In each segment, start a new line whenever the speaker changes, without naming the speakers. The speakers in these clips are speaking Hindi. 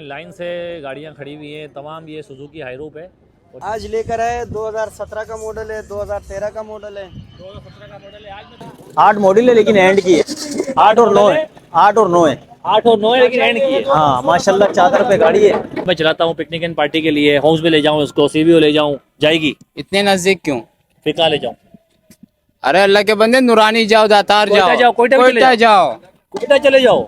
लाइन से गाड़ियाँ खड़ी हुई हैं तमाम। ये सुजुकी हाईरूफ है।
आज लेकर आए 2017 का मॉडल है, 2013 का मॉडल है।
2017 का मॉडल है। आज
8 मॉडल है लेकिन एंड की है। 8 और 9 है। 8 और 9 है।
8 और 9 है लेकिन एंड की है।
हाँ माशाल्लाह चादर पे गाड़ी है।
मैं चलाता हूँ पिकनिक एंड पार्टी के लिए, हाउस में ले जाऊँ इसको, सीवीओ ले जाऊँ, जाएगी?
इतने नजदीक क्यों?
फिर कहाँ ले जाऊँ?
अरे अल्लाह के बंदे, नूरानी जाओ, दातार
कोयटा
जाओ,
कोयटा भी चले
कोयटा जाओ।
कोयटा चले जाओ।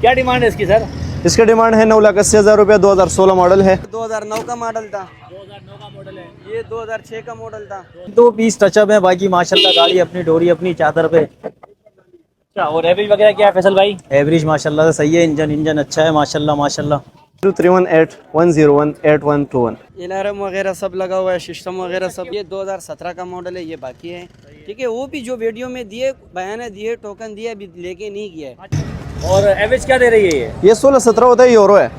क्या डिमांड है इसकी सर?
इसकी डिमांड है 9,80,000 रुपया। 2016 मॉडल है। 2009 का मॉडल था।
2009 का मॉडल है।
ये 2006 का मॉडल था।
2 पीस टचअप है, बाकी माशाल्लाह गाड़ी अपनी डोरी अपनी चादर पे।
अच्छा, और एवरेज वगैरह क्या है फैसल भाई?
एवरेज माशाल्लाह से सही है। इंजन अच्छा है माशाल्लाह माशाल्लाह।
0318101821। इलार्म वगैरह सब लगा हुआ है, सिस्टम वगैरह सब। ये 2017 का मॉडल है, ये बाकी है। ठीक है, वो भी जो वीडियो में दिए, बयान दिए, टोकन दिए, अभी लेके नहीं गया है।
और एवरेज क्या दे रही है
ये 16-17 होता है, यूरो है।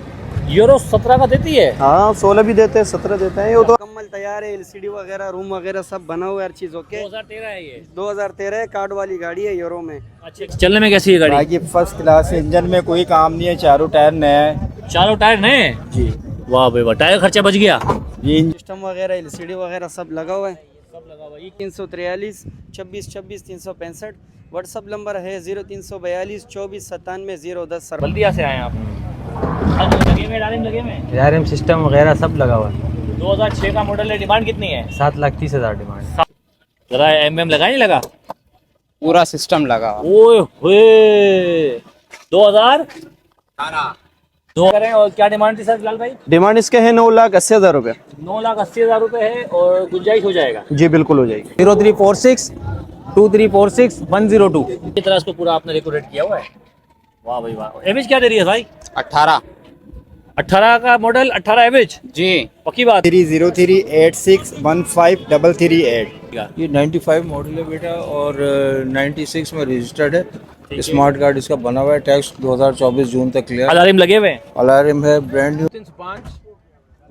यूरो 17 का देती है?
हाँ 16 भी देते हैं, 17 देते हैं। ये तो मुकम्मल तैयार है, एलसीडी वगैरह, रूम वगैरह सब बना हुआ है, हर चीज ओके।
2013 है ये।
2013 है, कार्ड वाली गाड़ी है, यूरो में।
अच्छा, चलने में कैसी है गाड़ी?
बाकी फर्स्ट क्लास, इंजन में कोई काम नहीं है, चारों टायर नया है।
चारों टायर नए हैं
जी।
वाह भाई वाह, टायर खर्चा बच गया।
ये
सिस्टम वगैरह, एलसीडी वगैरह सब लगा हुआ है। सब लगा हुआ है। 343 26 26 365। व्हाट्सअप नंबर है 0342 24 97 010। सर
बल्दिया से आए आप? लगे में डालिम लगे में
ARM सिस्टम वगैरह सब लगा हुआ है।
2006 का मॉडल है। डिमांड कितनी है?
7,30,000 डिमांड।
जरा एम लगा नहीं लगा?
पूरा सिस्टम लगा।
ओए होए 2000 दो करें। और क्या डिमांड थी सर फिलहाल भाई?
डिमांड इसके है 9,80,000 रुपये।
9,80,000 रुपए है और गुंजाइश हो जाएगा?
जी बिल्कुल हो जाएगी।
0346 2346 102।
इस तरह इसको पूरा आपने डेकोरेट किया हुआ है। वाह भाई वाह। एवरेज क्या दे रही है भाई? 18 का मॉडल, 18 एवरेज
जी।
पक्की बात?
303861538।
ये 95 मॉडल है बेटा और 96 में रजिस्टर्ड है। स्मार्ट कार्ड इसका बना हुआ है। टैक्स 2024 जून तक क्लियर।
अलार्म लगे हुए हैं?
अलार्म है, ब्रांड न्यू।
305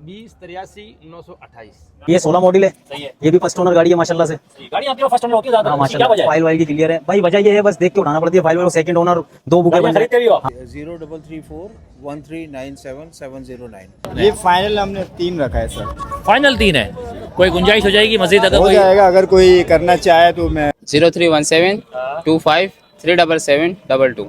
20 83 928।
ये 16 मॉडल है।
सही है।
ये भी फर्स्ट ओनर गाड़ी है माशाल्लाह से।
गाड़ी आपके फर्स्ट ओनर होती है?
हाँ
क्या
माशाल्लाह,
वजह है?
फाइल वाइल की क्लियर है भाई। वजह ये है बस देख के उठाना पड़ती है file while. Second owner 2 bouquet बन
खरीदते भी हो?
033413977009।
ये फाइनल हमने 3 रखा है सर।
फाइनल 3 है। कोई गुंजाइश हो जाएगी मजीद अगर
हो
कोई?
जाएगा, अगर कोई करना चाहे तो मैं
0317 25 37722।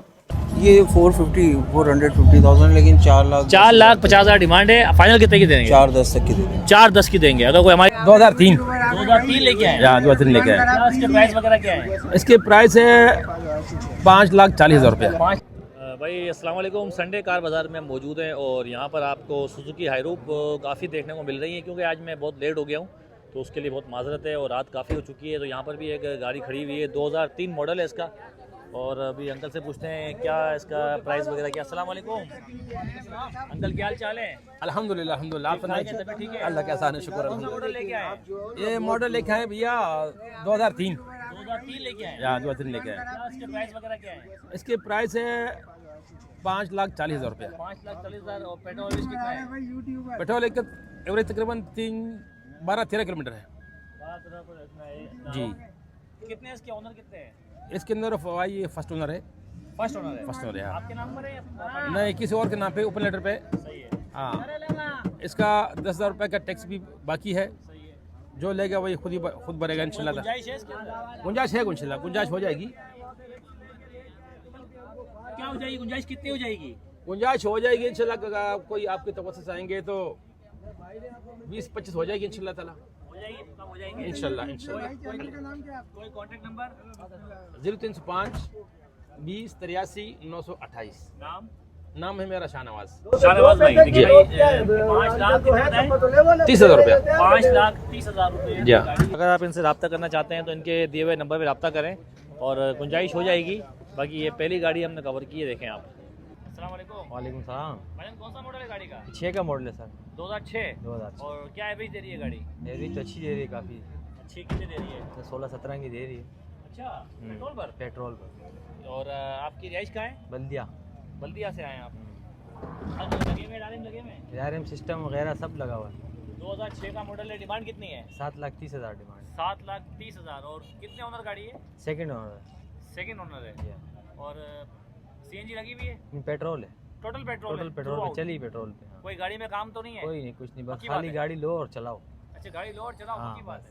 ये 450,000 लेकिन
4,50,000 डिमांड है। फाइनल कितने की देंगे?
410 तक की देंगे।
4,10 की देंगे अगर कोई हमारे।
2003
2003 लेके आए?
2003 लेके आए।
क्या इसके प्राइस वगैरह क्या है?
इसके प्राइस है 5,40,000 रुपया।
भाई अस्सलाम वालेकुम। संडे कार बाज़ार में हम मौजूद हैं और यहाँ पर आपको सुजुकी हाईरूफ काफ़ी देखने को मिल रही है, क्योंकि आज मैं बहुत लेट हो गया हूँ तो उसके लिए बहुत माजरत है और रात काफ़ी हो चुकी है। तो यहाँ पर भी एक गाड़ी खड़ी हुई है, 2003 मॉडल है इसका। और अभी अंकल से पूछते हैं क्या इसका प्राइस वगैरह क्या। अस्सलाम वालेकुम अंकल, क्या हाल चाल है?
अल्हम्दुलिल्लाह अल्हम्दुलिल्लाह। आप
ठीक है, तबीयत ठीक है?
अल्लाह का एहसान है, शुक्र
कौन सा मॉडल लेके आए?
अल्हम्दुलिल्लाह। ये मॉडल लेके आए भैया 2003।
2003 लेके आए?
या 2003 लेके आए।
क्या इसके प्राइस वगैरह क्या है?
इसके प्राइस है 5,40,000 रुपया।
5,40,000। और पेट्रोल एवरेज कितना है?
पेट्रोल एक एवरेज तकरीबन 12-13 किलोमीटर है जी।
कितने इसके ऑनर कितने हैं?
इसके अंदर ये फर्स्ट ओनर है।
फर्स्ट ओनर है?
फर्स्ट ओनर है हाँ।
आपके नाम पर है या?
नहीं, किसी और के नाम पे, ओपन लेटर पे।
सही है।
हाँ, इसका 10,000 रुपये का टैक्स भी बाकी है।
सही है।
जो लेगा वही खुद भरेगा इंशाल्लाह।
गुंजाइश है इसके अंदर?
गुंजाइश है इंशाल्लाह, गुंजाइश हो जाएगी।
क्या हो जाएगी गुंजाइश? कितनी हो जाएगी?
गुंजाइश हो जाएगी इंशाल्लाह। अगर कोई आपकी तरफ से आएंगे तो 20-25 हो जाएगी इंशाल्लाह ताला।
हो जाएगी? कम हो जाएगी
इंशाल्लाह इंशाल्लाह।
कोई कांटेक्ट नंबर?
0305 20 83 928। नाम है मेरा शाहनवाज।
शाहनवाज भाई। देखिए भाई
30,000 रुपया।
5,30,000 रुपये।
जी।
अगर आप इनसे रब्ता करना चाहते हैं तो इनके दिए हुए नंबर पे रब्ता करें और गुंजाइश हो जाएगी। बाकी ये पहली गाड़ी हमने कवर की है, देखें आप। अस्सलाम वालेकुम।
वालेकुम सलाम।
मैडम कौन सा मॉडल है गाड़ी का?
6 का मॉडल है सर।
2006।
2006।
और क्या एवरेज दे रही है गाड़ी?
एवरेज तो अच्छी दे रही है काफ़ी।
अच्छी कितनी दे रही है?
16-17 की दे रही है।
अच्छा, पेट्रोल पर?
पेट्रोल पर।
और आपकी रिहाइश कहाँ है?
बल्दिया।
बल्दिया से आए हैं आप? लगे में डालिम लगे में
ARM सिस्टम वगैरह सब लगा हुआ है।
2006 का मॉडल है। डिमांड कितनी है?
7,30,000 डिमांड।
7,30,000। और कितने ओनर गाड़ी है?
सेकंड ओनर
सेकंड ओनर है।
है।
और सीएनजी लगी हुई है?
पेट्रोल है।
टोटल पेट्रोल
टोटल पेट्रोल पे चली पेट्रोल पे। हाँ।
कोई गाड़ी में काम तो नहीं है?
कोई नहीं, कुछ नहीं, बस
पक्की बात
खाली
है?
गाड़ी लो और चलाओ।
अच्छा गाड़ी लो और चलाओ,
हाँ,
पक्की बात है।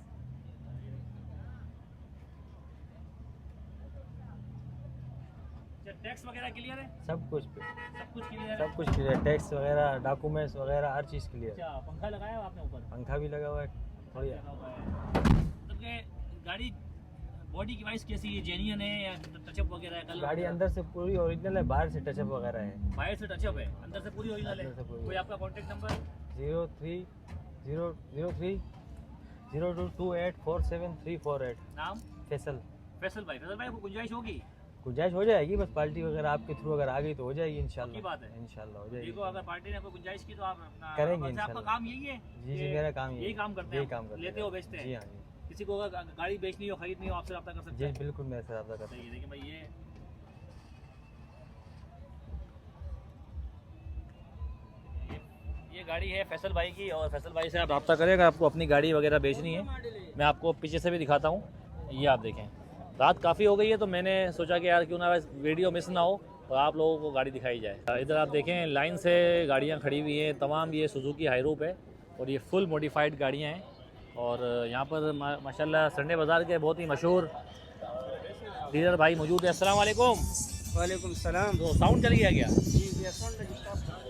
अच्छा टैक्स वगैरह क्लियर है?
सब कुछ
सब कुछ क्लियर है?
सब कुछ क्लियर, टैक्स वगैरह, डॉक्यूमेंट्स वगैरह, हर चीज़ क्लियर।
अच्छा पंखा लगाया है आपने ऊपर?
पंखा भी लगा हुआ है थोड़ी।
मतलब कि गाड़ी बॉडी की वाइज कैसी है, जेन्युइन है या टचअप वगैरह है? कलर
गाड़ी अंदर से पूरी ओरिजिनल है, बाहर से टचअप वगैरह है।
बाहर से टचअप है, अंदर से पूरी ओरिजिनल है।
अंदर से पूरी।
कोई आपका कांटेक्ट नंबर?
0302284738।
नाम?
फैसल।
फैसल भाई को गुंजाइश होगी?
गुंजाइश हो जाएगी, बस पार्टी वगैरह आपके थ्रू अगर आ गई तो हो जाएगी
पक्की
इंशाल्लाह।
बात है?
इंशाल्लाह हो जाएगी।
देखो अगर पार्टी ने कोई गुंजाइश की तो आप अपना
करेंगे
वैसे आपका
इंशाल्लाह।
काम यही है?
जी जी,
कि
मेरा काम
यही काम करते हैं
यही
आप?
काम करते
लेते हो बेचते हैं?
जी हाँ जी
किसी को अगर गाड़ी बेचनी हो खरीदनी हो आपसे रब्ता कर सकते
जी,
हैं?
बिल्कुल मेरे से रब्ता कर सकते
सही है। देखिए भाई ये गाड़ी है फैसल भाई की, और फैसल भाई से आप रब्ता करेगा, आपको अपनी गाड़ी वगैरह बेचनी है। मैं आपको पीछे से भी दिखाता हूँ। ये आप देखें, रात काफ़ी हो गई है तो मैंने सोचा कि यार क्यों ना वीडियो मिस ना हो और आप लोगों को गाड़ी दिखाई जाए। इधर आप देखें लाइन से गाड़ियाँ खड़ी हुई हैं तमाम। ये सुजुकी हाईरूप है और ये फुल मॉडिफाइड गाड़ियाँ हैं। और यहाँ पर माशाल्लाह संडे बाज़ार के बहुत ही मशहूर डीलर भाई मौजूद है। अस्सलाम वालेकुम।
वालेकुम सलाम।
तो साउंड चल गया क्या?
जी जी, साउंड डिस्टर्ब।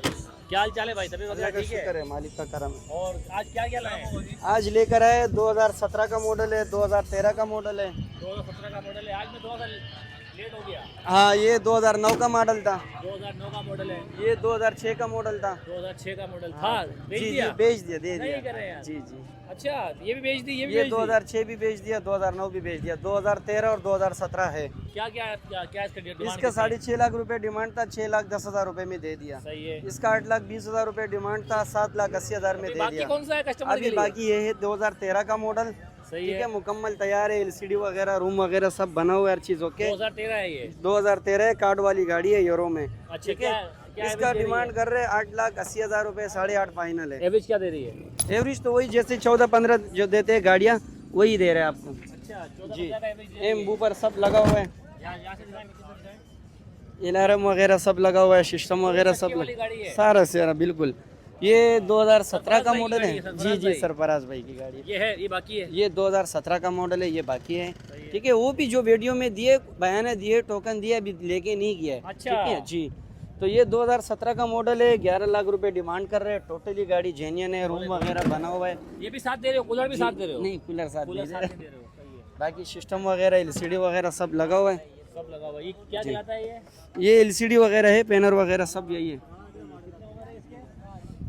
क्या हाल चाल है भाई? तबीयत वगैरह ठीक
शुक्र
है?
है, मालिक का करम है।
और आज क्या क्या लाए हैं?
आज लेकर आए 2017 का मॉडल है, 2013 का मॉडल है।
2017 का मॉडल है। आज में थोड़ा सा लेट हो गया।
हाँ, ये 2009 का मॉडल था।
2009 का मॉडल है।
ये 2006 का मॉडल था।
2006 का मॉडल था। बेच
जी
दिया?
जी, बेच दिया, दे
नहीं
दिया।
कर रहे हैं?
जी जी,
अच्छा ये भी बेच दी, ये भी
ये
बेच दी?
2006 भी बेच दिया, 2009 भी बेच दिया, 2013 और 2017 है।
क्या क्या क्या क्या इसका डिमांड?
इसका 6.5 लाख रुपए डिमांड था, 6,10,000 रुपए में दे दिया।
सही है।
इसका 8,20,000 रुपए डिमांड था, 7,80,000 में दे
बाकी
दिया।
कौन सा है कस्टमर के
अभी
लिए?
बाकी ये है 2013 का मॉडल।
सही
ठीक
है।
है, मुकम्मल तैयार है, LCD वगैरह, रूम वगैरह सब बना हुआ है, हर चीज ओके।
2013 है ये?
2013 है, कार्ड वाली गाड़ी है, यूरो में।
अच्छा
ठीक
क्या
है,
क्या
इसका
average दे रही
डिमांड
है?
कर रहे हैं 8,80,000 रुपए, 8.5 फाइनल है।
एवरेज क्या दे रही है?
एवरेज तो वही जैसे 14-15 जो देते हैं गाड़ियाँ, वही दे रहे हैं आपको।
अच्छा 14
जी,
का एवरेज दे रही है।
एम पर सब लगा हुआ है,
यहाँ से डिजाइन नीचे से डिजाइन।
अलार्म वगैरह सब लगा हुआ है, सिस्टम वगैरह सब
वाली गाड़ी है?
सारा सारा बिल्कुल। ये 2017 का
सरफराज भाई की
मॉडल
गाड़ी
है।
है, सरफराज
जी जी,
भाई।
सरफराज भाई की गाड़ी है।
ये है, ये बाकी है?
ये 2017 का मॉडल है, ये बाकी है। ठीक है, वो भी जो वीडियो में दिए, बयान दिए, टोकन दिए, अभी लेके नहीं गया है।
अच्छा।
ठीक है जी। तो ये 2017 का मॉडल है, 11 लाख रुपए डिमांड कर रहे हैं। टोटली गाड़ी जेन्युइन है, रूम वगैरह बना हुआ है।
ये भी साथ दे रहे हो? कूलर भी साथ दे रहे हो?
नहीं, कूलर साथ
कूलर
नहीं
साथ
दे
नहीं
रहे।
दे रहे हो। सही है।
बाकी सिस्टम वगैरह, LCD वगैरह सब लगा हुआ है।
सब लगा हुआ है। ये क्या चलाता है ये?
ये LCD वगैरह है, पैनर वगैरह सब यही है।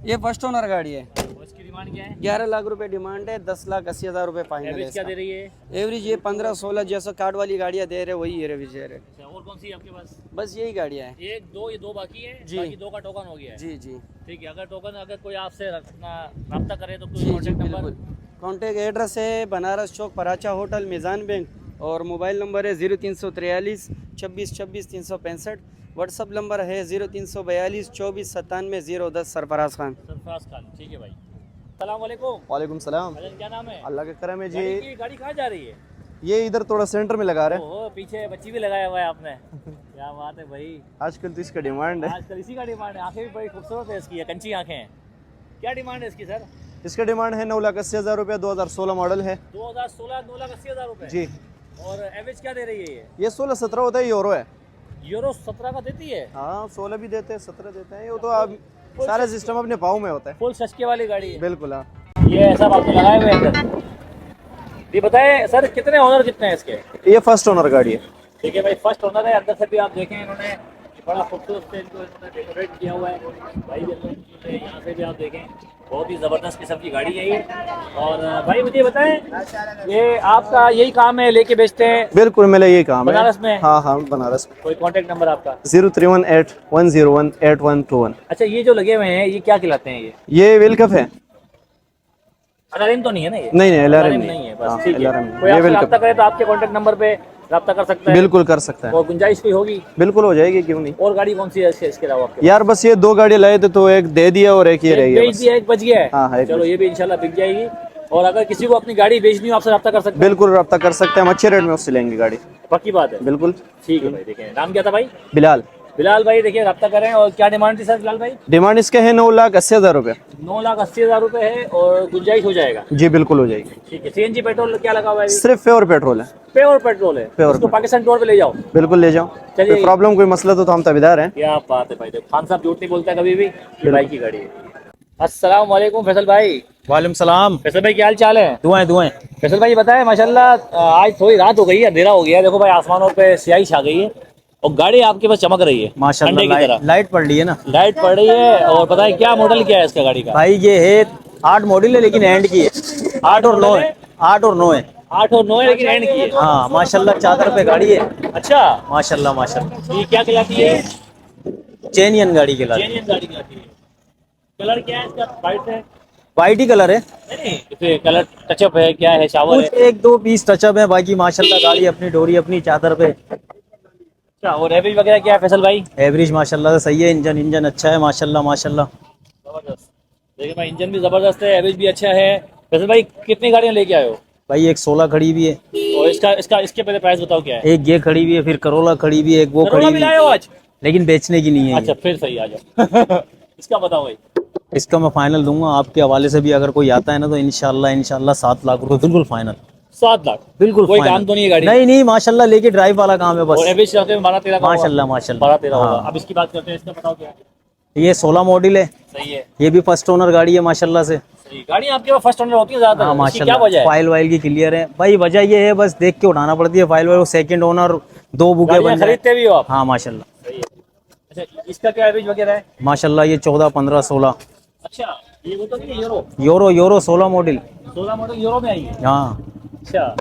ये फर्स्ट ओनर गाड़ी है।
और इसकी डिमांड क्या है?
11 लाख रुपए डिमांड है, 10,80,000 रुपए फाइनल है।
एवरेज क्या दे रही है?
एवरेज ये 15-16 जैसा कार्ड वाली गाड़ियाँ दे रहे, वही एवरेज दे रहे।
अच्छा और कौन सी है आपके पास?
बस यही गाड़ियाँ हैं।
एक दो, ये दो बाकी है?
जी।
बाकी दो का टोकन हो गया है?
जी जी
ठीक है। अगर टोकन अगर कोई आपसे अपना रब्ता करे तो कोई
जी जी,
कॉन्टेक्ट नंबर?
बिल्कुल। कॉन्टेक्ट एड्रेस है बनारस चौक, पराचा होटल, मिज़ान बैंक, और मोबाइल नंबर है 0343 26 26 365। व्हाट्सअप नंबर है 0342 24 97 010। सरफराज खान।
सरफराज खान। ठीक है भाई। अस्सलाम वालेकुम।
वालेकुम सलाम।
भाईजान क्या नाम है?
अल्लाह के करम है जी।
गाड़ी कहाँ जा रही है?
ये इधर थोड़ा सेंटर में लगा रहे हैं।
ओहो पीछे बच्ची भी लगाया हुआ है आपने। क्या बात है भाई,
आजकल तो इसका डिमांड है।
आजकल इसी का डिमांड है। आंखें भी बड़ी खूबसूरत है इसकी, कंची आंखें हैं। क्या डिमांड है इसकी सर?
इसका डिमांड है 9,80,000 रुपये, 2016 मॉडल है
2016 9,80,000 रुपए।
जी।
और एवरेज क्या दे रही है ये?
ये 16-17 होता है, यूरो है।
यूरो 17 का देती है?
हाँ, 16 भी देते हैं, 17 देते हैं। ये तो अब सारा सिस्टम अपने पाँव में होता है।
फुल सस्के वाली गाड़ी है।
बिल्कुल हाँ।
ये सब आपने लगाए हुए हैं अंदर। ये बताएं सर कितने ओनर कितने हैं इसके?
ये फर्स्ट ओनर गाड़ी है।
ठीक है भाई, फर्स्ट ओनर है। अंदर से भी आप देखें, इन्होंने बड़ा खूबसूरत से इनको इन्होंने डेकोरेट किया हुआ है भाई। यहाँ से भी आप देखें, बहुत ही ज़बरदस्त किस्म की गाड़ी है ये। और भाई मुझे बताएं, ये आपका यही काम है, लेके बेचते हैं?
बिल्कुल मेरा यही काम है।
बनारस में?
हाँ हाँ, बनारस में।
कोई कांटेक्ट नंबर आपका?
0318-101-8121।
अच्छा ये जो लगे हुए हैं ये क्या खिलाते हैं ये?
ये व्हील कप है।
अलार्म तो नहीं है ना ये?
नहीं नहीं, अलार्म
नहीं है बस।
हाँ,
ठीक है,
अलार्म नहीं।
कोई
ये
आपसे
व्हील
रब्ता
कप
करे तो आपके कांटेक्ट नंबर पे रब्ता कर सकता है?
बिल्कुल कर सकता है।
और गुंजाइश भी होगी?
बिल्कुल हो जाएगी, क्यों नहीं।
और गाड़ी कौन सी है इसके अलावा आपके?
यार बस ये 2 गाड़ी लाए थे, तो एक दे दिया और एक ये रह गया
बेच
बस।
दिया, एक बच गया है।
हाँ, एक
चलो
बच
ये भी इंशाल्लाह बिक जाएगी। और अगर किसी को अपनी गाड़ी बेचनी हो आपसे रब्ता कर सकते हैं?
बिल्कुल रब्ता कर सकते हैं, हम अच्छे रेट में उससे लेंगे गाड़ी।
पक्की बात है?
बिल्कुल।
ठीक है भाई। देखें नाम क्या था भाई?
बिलाल।
बिलाल भाई देखिए रब्ता करें। और क्या डिमांड थी सर बिलाल भाई?
डिमांड इसके है 9,80,000 रुपये।
9,80,000 रुपये है और गुंजाइश हो जाएगा।
जी बिल्कुल हो जाएगी।
ठीक है। सीएनजी पेट्रोल क्या लगा हुआ है?
सिर्फ प्योर पेट्रोल है।
प्योर पेट्रोल है।
प्योर
उसको पाकिस्तान टूर पे ले जाओ।
बिल्कुल ले जाओ।
चलिए।
कोई प्रॉब्लम कोई मसला तो हम तबीदार हैं।
क्या बात है भाई, देखो खान साहब झूठ नहीं बोलता कभी भी। ये भाई की गाड़ी है। अस्सलाम वालेकुम फैसल भाई।
वालेकुम सलाम।
फैसल भाई क्या हाल चाल है?
दुआएं दुआएं।
फैसल भाई बताएं माशाल्लाह आज थोड़ी रात हो गई है, अंधेरा हो गया है। देखो भाई आसमानों पे स्याही छा गई है और गाड़ी आपके पास चमक रही है
माशाल्लाह
अंडे की तरह।
लाइट पड़ रही है ना।
लाइट पड़ रही है। और पता है क्या मॉडल क्या है इसका गाड़ी का?
भाई ये है 8 मॉडल है लेकिन एंड की है। 8 और 9 है। 8 और 9 है।
8 और 9 है लेकिन एंड की है।
हाँ माशाल्लाह चादर पे गाड़ी है।
अच्छा
माशाल्लाह माशाल्लाह।
ये क्या कहलाती है?
चेनियन गाड़ी के लाते।
जेन्युइन गाड़ी कहलाती है। कलर क्या है इसका? वाइट है?
वाइट ही कलर है।
नहीं इसे कलर टचअप है क्या है? शावर
कुछ
है?
1-2 पीस टचअप है, बाकी माशाल्लाह गाड़ी अपनी डोरी अपनी चादर पे।
अच्छा और एवरेज वगैरह क्या है फैसल भाई?
एवरेज माशाल्लाह से सही है। इंजन अच्छा है माशाल्लाह माशाल्लाह।
जबरदस्त। देखिए भाई इंजन भी जबरदस्त है, एवरेज भी अच्छा है। फैसल भाई कितनी गाड़ियाँ लेके आए हो?
भाई एक 16 खड़ी भी है।
और इसके पहले प्राइस बताओ क्या है?
एक ये खड़ी भी है, फिर करोला खड़ी भी है, एक वो
करोला
खड़ी
भी
भी
लाए हो
है
आज?
लेकिन बेचने की नहीं है
अच्छा
ये।
फिर सही आ जाओ। इसका बताओ भाई।
इसका मैं फाइनल दूंगा आपके हवाले से भी, अगर कोई आता है ना तो इंशाल्लाह 7 लाख रुपए बिल्कुल फाइनल।
7 लाख?
बिल्कुल
कोई
final।
काम तो नहीं है गाड़ी?
नहीं माशाल्लाह लेके ड्राइव वाला काम है
और
बस।
एवरेज चलाते में 12-13 का होगा?
माशाल्लाह माशाल्लाह।
12-13 होगा।
हाँ।
अब इसकी बात करते हैं, इसका बताओ क्या है?
ये 16 मॉडल है।
सही है।
ये भी फर्स्ट ओनर गाड़ी है माशाल्लाह से।
सही गाड़ी आपके पास फर्स्ट ओनर होती है ज्यादातर?
हाँ
इसकी क्या वजह
माशाल्लाह
है?
फाइल वाइल की क्लियर है भाई। वजह ये है बस देख के उठाना पड़ती है file while. Second owner 2 bouquet
गाड़ियाँ
बन जाए।
खरीदते भी हो आप?
हाँ माशाल्लाह।
सही है। अच्छा इसका क्या एवरेज वगैरह है?
माशाल्लाह ये 14, 15, 16
अच्छा ये वो तो नहीं है
यूरो 16 मॉडल।
16 मॉडल यूरो में आई है।
हाँ
अच्छा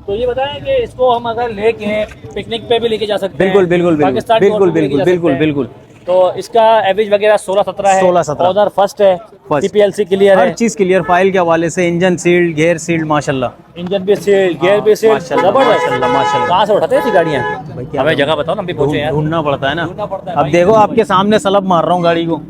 तो ये बताएं कि इसको हम अगर लेके पिकनिक पे भी लेके जा सकते हैं?
बिल्कुल
पाकिस्तान टूर पे भी लेके जा सकते हैं?
बिल्कुल।
तो इसका एवरेज वगैरह 16-17 है।
16-17
ऑनर फर्स्ट है।
First।
CPLC क्लियर
हर
है।
चीज क्लियर फाइल के हवाले से। इंजन सील्ड, गियर सील्ड माशाल्लाह।
इंजन भी सील, गियर भी सील।
माशाल्लाह,
जबरदस्त।
माशाल्लाह, माशाल्लाह।
कहाँ से उठाते हैं ऐसी गाड़ियाँ?
क्या
हमें जगह बताओ ना, हम भी पहुंचे यार।
ढूंढना पड़ता है ना।
ढूंढना पड़ता है
अब
भाई।
देखो आपके सामने सलब मार रहा हूँ गाड़ी को।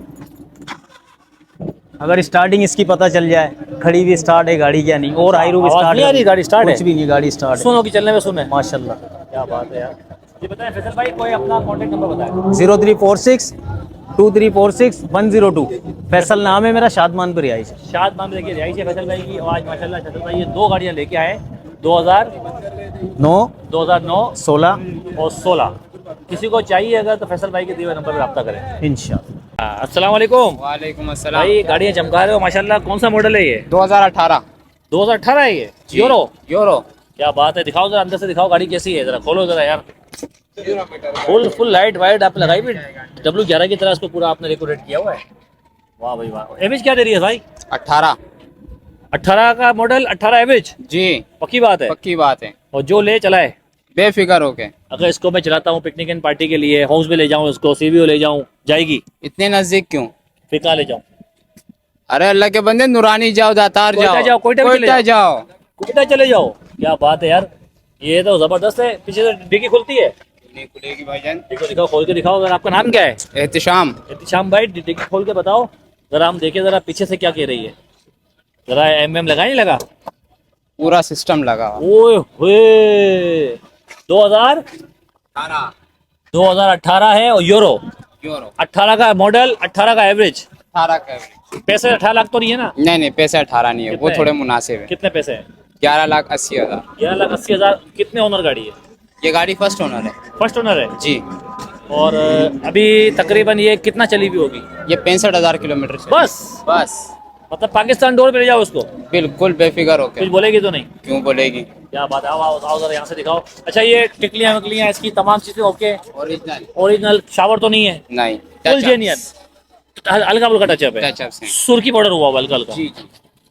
अगर स्टार्टिंग इसकी पता चल जाए, खड़ी भी स्टार्ट है गाड़ी क्या नहीं। और हाईरूफ
आवाज
स्टार्ट
नहीं आ रही? गाड़ी स्टार्ट है?
कुछ भी नहीं, गाड़ी स्टार्ट है
सुनो कि चलने में सुने।
माशाल्लाह।
क्या बात है यार। ये बताएं फैसल भाई कोई अपना कॉन्टेक्ट नंबर बताएं।
0346 2346 102। फैसल नाम है मेरा, शादमान पर रिहाइश है।
शाद नाम देखिए रिहाइश है फैसल भाई की। और आज माशाल्लाह फैसल भाई ये 2 गाड़ियाँ लेके आए। 2009
16
और 16। किसी को चाहिए अगर तो फैसल भाई के दिए हुए नंबर पर रब्ता करें
इंशाल्लाह।
अस्सलाम वालेकुम
वालेकुम अस्सलाम।
भाई। गाड़ियाँ चमका रहे हो माशाल्लाह। कौन सा मॉडल है ये?
2018
2018 है ये?
जी।
यूरो। क्या बात है। दिखाओ जरा अंदर से दिखाओ गाड़ी कैसी है, जरा खोलो जरा यार। फुल लाइट वाइट आप लगाई भी W11 की तरह इसको पूरा आपने डेकोरेट किया हुआ है। वाह भाई वाह। एवरेज क्या दे रही है भाई? 18 का मॉडल, 18 एवरेज?
जी
पक्की बात है?
पक्की बात है।
और जो ले चलाए
बेफिक्र होके।
अगर इसको मैं चलाता हूँ पिकनिक एंड पार्टी के लिए, हाउस में ले जाऊँ इसको, CVO ले जाऊँ, जाएगी?
इतने नजदीक क्यों?
फिर कहाँ ले जाऊँ?
अरे अल्लाह के बंदे, नूरानी जाओ, दातार
कोयटा
जाओ,
जाओ, कोयटा भी चले
कोयटा जाओ।
कोयटा चले जाओ। क्या बात है यार, ये तो जबरदस्त है। पीछे से डिग्गी खुलती है?
नहीं खुलेगी भाईजान।
देखो दिखाओ, खोल के दिखाओ। अगर आपका नाम क्या है?
एहतिशाम।
एहतिशाम भाई, डिग्गी खोल के बताओ जरा, हम देखें जरा पीछे से क्या कह रही है। जरा MM लगा नहीं लगा?
पूरा सिस्टम लगा।
ओए होए 2018 है और यूरो। 18 का मॉडल, 18 का एवरेज।
18 का एवरेज।
पैसे 18 लाख तो नहीं है ना?
नहीं पैसे 18 नहीं है, वो
कितने?
थोड़े मुनासिब है।
कितने पैसे हैं?
11,80,000।
11,80,000। कितने ओनर गाड़ी है?
ये गाड़ी फर्स्ट ओनर है।
फर्स्ट ओनर है
जी।
और अभी तकरीबन ये कितना चली हुई होगी?
ये 65,000 किलोमीटर से। बस
मतलब पाकिस्तान डोर पे ले जाओ उसको,
बिल्कुल बेफिक्र होके।
कुछ बोलेगी तो नहीं?
क्यों बोलेगी?
क्या बात है। आओ जरा यहाँ से दिखाओ। अच्छा ये टिकलियाँ विकलियाँ इसकी तमाम चीजें ओके?
ओरिजिनल।
ओरिजिनल। शावर तो नहीं है?
नहीं।
Full genuine. हल्का फुल्का टचअप है,
टचअप से।
सुर्खी पाउडर हुआ हुआ हल्का हल्का।
जी।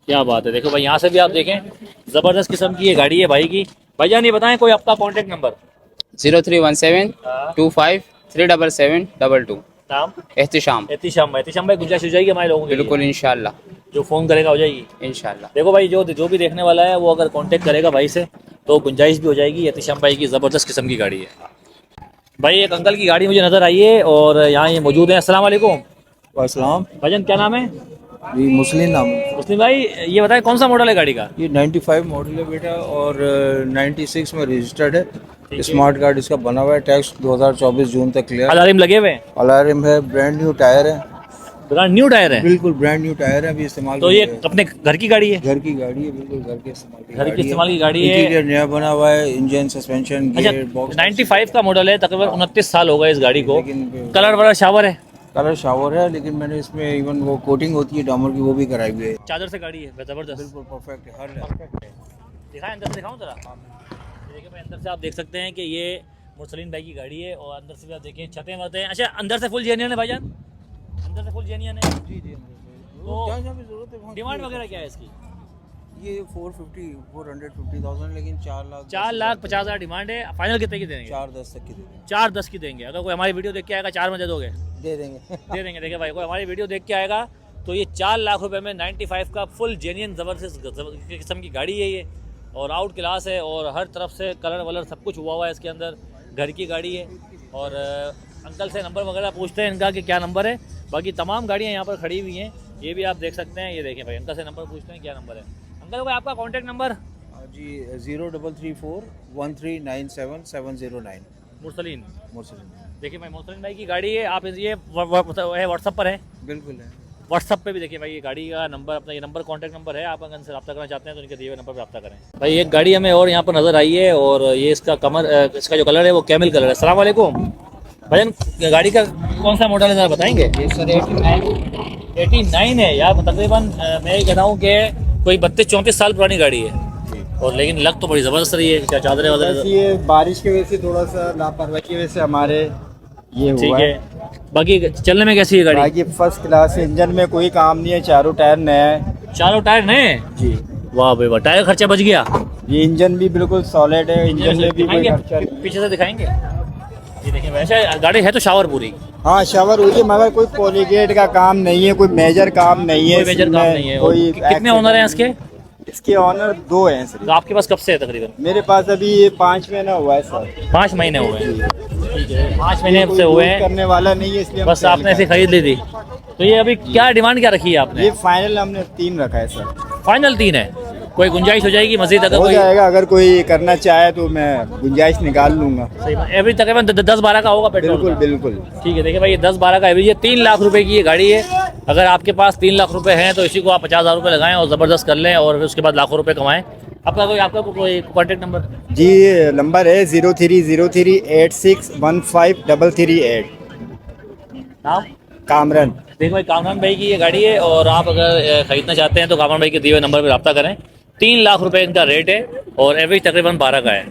क्या बात है। देखो भाई यहाँ से भी आप देखें, जबरदस्त किस्म की ये गाड़ी है भाई की। भाईजान ये बताएं कोई आपका कॉन्टेक्ट नंबर?
0317 25 377 22।
नाम?
एहतिशाम।
एहतिशाम भाई। गुंजाइश हो जाएगी हमारे लोगों के लिए?
बिल्कुल इंशाल्लाह।
जो फोन करेगा हो जाएगी
इंशाल्लाह।
देखो भाई जो भी देखने वाला है वो अगर कांटेक्ट करेगा भाई से तो गुंजाइश भी हो जाएगी। एहतिशाम भाई की ज़बरदस्त किस्म की गाड़ी है भाई। एक अंकल की गाड़ी मुझे नज़र आई है और यहाँ ये मौजूद है। अस्सलाम वालेकुम।
वालेकुम
भाईजान क्या नाम है?
जी मुस्लिम नाम है।
मुस्लिम भाई ये बताएं कौन सा मॉडल है गाड़ी का?
ये 95 मॉडल है बेटा और 96 में रजिस्टर्ड है। स्मार्ट कार्ड इसका बना हुआ है, टैक्स 2024 जून तक क्लियर।
अलार्म लगे हुए हैं,
अलार्म है, ब्रांड न्यू टायर है,
ब्रांड न्यू टायर है।
बिल्कुल ब्रांड न्यू टायर है, अभी इस्तेमाल
तो ये अपने घर की गाड़ी है,
घर की गाड़ी है, बिल्कुल घर के इस्तेमाल की
घर की
गाड़ी
इस्तेमाल की गाड़ी है।
इंटीरियर नया बना हुआ है, इंजन, सस्पेंशन,
अच्छा,
गियर बॉक्स।
95 का मॉडल है, तकरीबन 29 साल हो गए इस गाड़ी को।
लेकिन
कलर वाला शावर है,
कलर शावर है, लेकिन मैंने इसमें इवन वो कोटिंग होती है डामर की, वो भी कराई हुई है।
चादर से गाड़ी है, जबरदस्त।
बिल्कुल परफेक्ट है, हर
दिखाएं अंदर से, दिखाऊं जरा। देखिए भाई, अंदर से आप देख सकते हैं कि ये मुरसलीन भाई की गाड़ी है, और अंदर से भी आप देखें छतें वतें हैं। अच्छा, अंदर से फुल जेन्युइन है भाईजान, अंदर से फुल जेन्युइन है।
जी जी,
तो
जहाँ जहाँ भी जरूरत है वहाँ
डिमांड वगैरह क्या है इसकी?
ये 450,000, लेकिन
4,50,000 डिमांड है। फाइनल कितने की देंगे?
410 तक की दे देंगे।
4,10 की देंगे। अगर कोई हमारी वीडियो देख के आएगा 4 में दे दोगे?
दे देंगे
दे देंगे। देखिए भाई, कोई हमारी वीडियो देख के आएगा तो ये 4 लाख रुपए में 95 का फुल जेन्युइन ज़बरदस्त किस्म की गाड़ी है ये, और आउट क्लास है, और हर तरफ से कलर वलर सब कुछ हुआ हुआ है इसके अंदर। घर की गाड़ी है, और अंकल से नंबर वगैरह पूछते हैं इनका कि क्या नंबर है। बाकी तमाम गाड़ियाँ यहाँ पर खड़ी हुई हैं, ये भी आप देख सकते हैं। ये देखें भाई, अंकल से नंबर पूछते हैं क्या नंबर है। अंकल भाई, आपका कॉन्टैक्ट नंबर?
जी 03341397
मुरसलीन।
मुरसलीन,
देखिए भाई, मुरसलीन भाई की गाड़ी है। आप ये व्हाट्सअप पर है,
बिल्कुल है।
व्हाट्सअप पे भी देखिए भाई, ये गाड़ी का नंबर, अपना ये नंबर कॉन्टैक्ट नंबर है। आप अगर इनसे रब्ता करना चाहते हैं तो इनके दिए हुए नंबर पर रब्ता करें। भाई एक गाड़ी हमें और यहाँ पर नज़र आई है, और ये इसका इसका जो कलर है वो कैमल कलर है। अस्सलाम वालेकुम भाईजान, गाड़ी का कौन सा मॉडल है ज़रा बताएंगे?
ये सर
89 है यार, तकरीबन मैं ये कहता हूँ कि कोई 32-34 साल पुरानी गाड़ी है, और लेकिन लग तो बड़ी ज़बरदस्त रही है। क्या चादरें
बस
वगैरह?
ये बारिश की वजह से थोड़ा सा लापरवाही की वजह से हमारे ये
ठीक
हुआ
है। बाकी चलने में कैसी है गाड़ी?
बाकी फर्स्ट क्लास है, इंजन में कोई काम नहीं है, चारों टायर नया है।
चारों टायर नए हैं?
जी,
वाह भाई वाह, टायर खर्चा बच गया।
ये इंजन भी बिल्कुल सॉलिड है, इंजन में भी कोई
दिखाएंगे?
खर्चा नहीं।
पीछे से दिखाएंगे। ये देखिए वैसे गाड़ी है तो शावर पूरी,
हाँ शावर हुई है, मगर कोई पॉलीगेट का काम नहीं है, कोई मेजर काम नहीं है,
कोई मेजर काम
इसमें
नहीं है। और
कोई
कितने ओनर हैं इसके?
इसके ऑनर 2 हैं सिर्फ।
तो आपके पास कब से है तकरीबन?
मेरे पास अभी ये 5 महीना हुआ है सर।
5 महीने हुए हैं। ठीक है, 5 महीने से हुए हैं,
करने वाला नहीं है, इसलिए हम
बस
सेल
आपने ऐसे
कर-
खरीद ली थी। तो ये अभी क्या डिमांड क्या रखी है आपने?
ये फाइनल हमने 3 रखा है सर।
फाइनल 3 है। कोई गुंजाइश हो जाएगी मजीद अगर
हो
कोई?
जाएगा, अगर कोई करना चाहे तो मैं गुंजाइश निकाल लूंगा।
सही बात। एवरेज तकरीबन 10-12 का होगा पेट्रोल
बिल्कुल
का?
बिल्कुल।
ठीक है, देखिए भाई, ये 10-12 का एवरेज है। 3 लाख रुपए की ये गाड़ी है। अगर आपके पास 3 लाख रुपए हैं तो इसी को आप 50,000 रुपये लगाएं और ज़बरदस्त कर लें, और फिर उसके बाद लाखों रुपए कमाएं। आपका कोई कॉन्टैक्ट नंबर?
जी नंबर है 030386153338।
नाम?
कामरन।
देखो भाई, कामरान भाई की ये गाड़ी है, और आप अगर ख़रीदना चाहते हैं तो कामरान भाई के दिए हुए नंबर पर रब्ता करें। 3 लाख रुपए इनका रेट है, और एवरेज तकरीबन 12 का है।